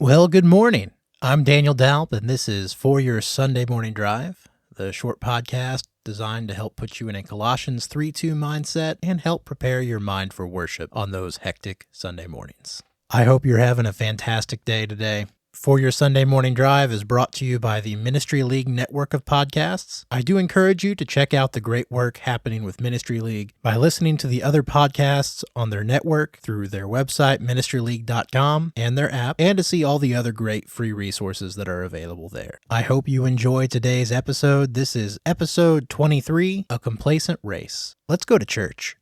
Well, good morning. I'm Daniel Dalp, and this is For Your Sunday Morning Drive, the short podcast designed to help put you in a Colossians 3:2 mindset and help prepare your mind for worship on those hectic Sunday mornings. I hope you're having a fantastic day today. For Your Sunday Morning Drive is brought to you by the Ministry League network of podcasts. I do encourage you to check out the great work happening with Ministry League by listening to the other podcasts on their network through their website, ministryleague.com, and their app, and to see all the other great free resources that are available there. I hope you enjoy today's episode. This is episode 23, A Complacent Race. Let's go to church.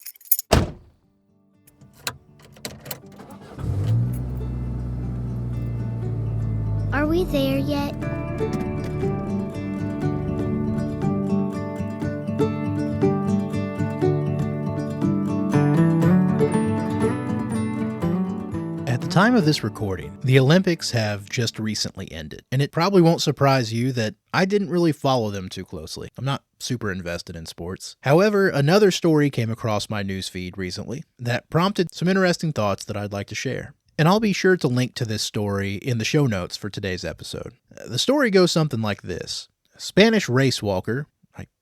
Are we there yet? At the time of this recording, the Olympics have just recently ended, and it probably won't surprise you that I didn't really follow them too closely. I'm not super invested in sports. However, another story came across my newsfeed recently that prompted some interesting thoughts that I'd like to share. And I'll be sure to link to this story in the show notes for today's episode. The story goes something like this. Spanish race walker,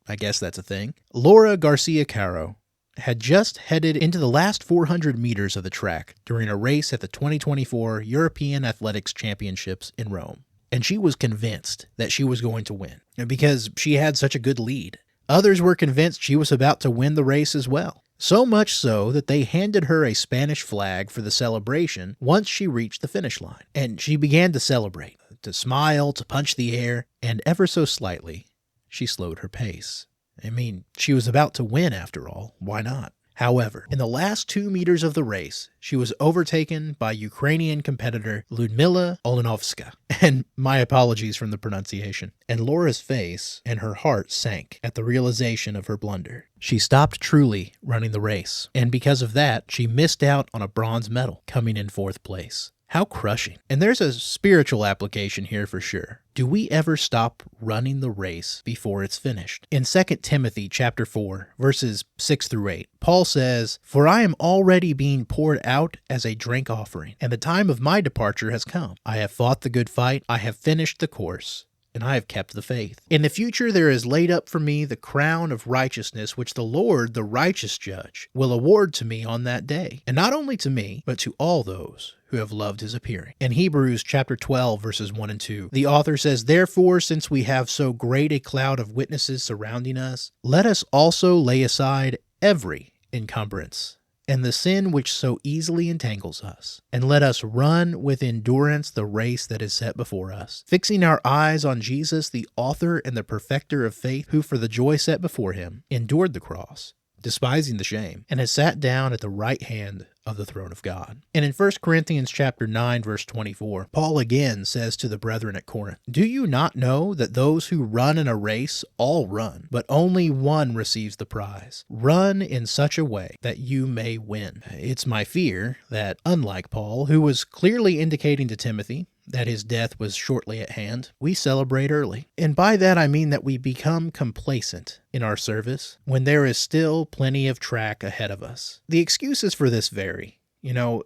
I guess that's a thing, Laura Garcia Caro, had just headed into the last 400 meters of the track during a race at the 2024 European Athletics Championships in Rome. And she was convinced that she was going to win because she had such a good lead. Others were convinced she was about to win the race as well. So much so that they handed her a Spanish flag for the celebration once she reached the finish line. And she began to celebrate, to smile, to punch the air, and ever so slightly, she slowed her pace. I mean, she was about to win after all. Why not? However, in the last 2 meters of the race, she was overtaken by Ukrainian competitor Ludmila Olenovska. And my apologies from the pronunciation. And Laura's face and her heart sank at the realization of her blunder. She stopped truly running the race. And because of that, she missed out on a bronze medal, coming in 4th place. How crushing. And there's a spiritual application here for sure. Do we ever stop running the race before it's finished? In 2 Timothy chapter 4, verses 6 through 8, Paul says, "For I am already being poured out as a drink offering, and the time of my departure has come. I have fought the good fight, I have finished the course, and I have kept the faith. In the future there is laid up for me the crown of righteousness, which the Lord, the righteous judge, will award to me on that day. And not only to me, but to all those who have loved his appearing." In Hebrews chapter 12, verses 1 and 2, the author says, "Therefore, since we have so great a cloud of witnesses surrounding us, let us also lay aside every encumbrance and the sin which so easily entangles us, and let us run with endurance the race that is set before us, fixing our eyes on Jesus, the author and the perfecter of faith, who for the joy set before him endured the cross, despising the shame, and has sat down at the right hand of the throne of God." And in 1 Corinthians chapter 9, verse 24, Paul again says to the brethren at Corinth, "Do you not know that those who run in a race all run, but only one receives the prize? Run in such a way that you may win." It's my fear that, unlike Paul, who was clearly indicating to Timothy that his death was shortly at hand, we celebrate early. And by that I mean that we become complacent in our service when there is still plenty of track ahead of us. The excuses for this vary.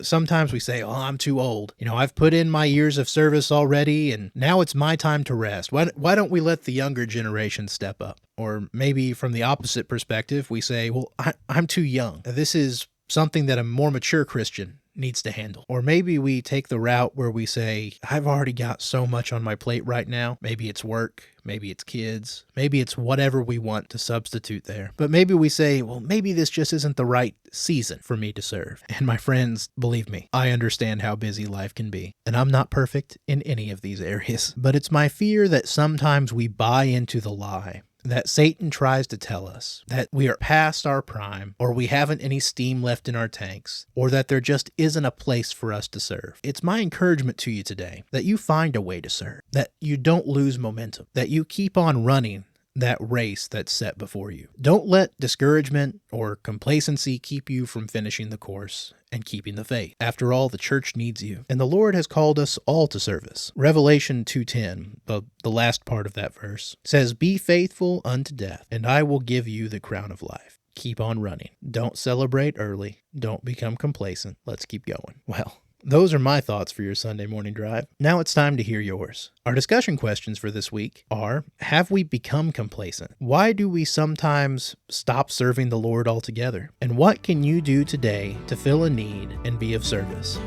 Sometimes we say, "Oh, I'm too old. I've put in my years of service already, and now it's my time to rest. Why don't we let the younger generation step up?" Or maybe from the opposite perspective, we say, "Well, I'm too young. This is something that a more mature Christian needs to handle." Or maybe we take the route where we say, "I've already got so much on my plate right now." Maybe it's work, maybe it's kids, maybe it's whatever we want to substitute there. But maybe we say, "Well, maybe this just isn't the right season for me to serve." And my friends, believe me, I understand how busy life can be. And I'm not perfect in any of these areas. But it's my fear that sometimes we buy into the lie that Satan tries to tell us that we are past our prime, or we haven't any steam left in our tanks, or that there just isn't a place for us to serve. It's my encouragement to you today that you find a way to serve, that you don't lose momentum, that you keep on running that race that's set before you. Don't let discouragement or complacency keep you from finishing the course and keeping the faith. After all, the church needs you, and the Lord has called us all to service. Revelation 2:10, the last part of that verse, says, "Be faithful unto death, and I will give you the crown of life." Keep on running. Don't celebrate early. Don't become complacent. Let's keep going. Well, Those are my thoughts for your Sunday morning drive. Now it's time to hear yours. Our discussion questions for this week are, have we become complacent? Why do we sometimes stop serving the Lord altogether? And what can you do today to fill a need and be of service?